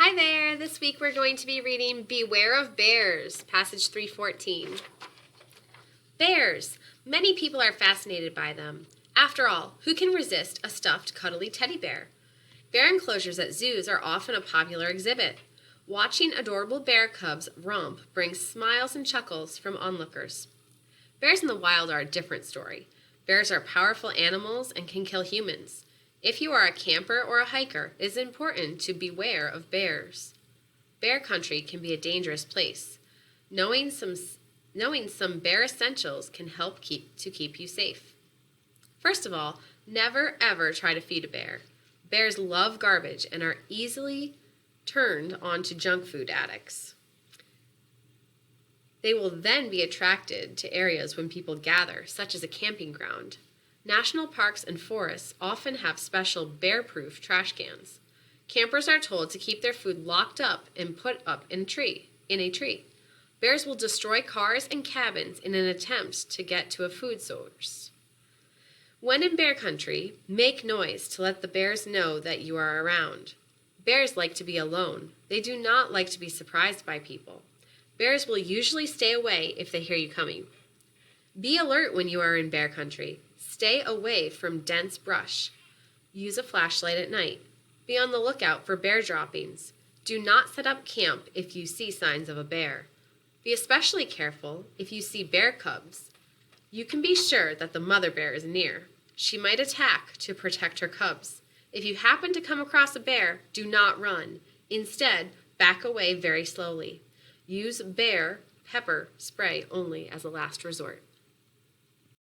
Hi there! This week we're going to be reading Beware of Bears, passage 314. Bears! Many people are fascinated by them. After all, who can resist a stuffed, cuddly teddy bear? Bear enclosures at zoos are often a popular exhibit. Watching adorable bear cubs romp brings smiles and chuckles from onlookers. Bears in the wild are a different story. Bears are powerful animals and can kill humans. If you are a camper or a hiker, it is important to beware of bears. Bear country can be a dangerous place. Knowing some bear essentials can help keep you safe. First of all, never ever try to feed a bear. Bears love garbage and are easily turned on to junk food addicts. They will then be attracted to areas when people gather, such as a camping ground. National parks and forests often have special bear-proof trash cans. Campers are told to keep their food locked up and put up in a tree. Bears will destroy cars and cabins in an attempt to get to a food source. When in bear country, make noise to let the bears know that you are around. Bears like to be alone. They do not like to be surprised by people. Bears will usually stay away if they hear you coming. Be alert when you are in bear country. Stay away from dense brush. Use a flashlight at night. Be on the lookout for bear droppings. Do not set up camp if you see signs of a bear. Be especially careful if you see bear cubs. You can be sure that the mother bear is near. She might attack to protect her cubs. If you happen to come across a bear, do not run. Instead, back away very slowly. Use bear pepper spray only as a last resort.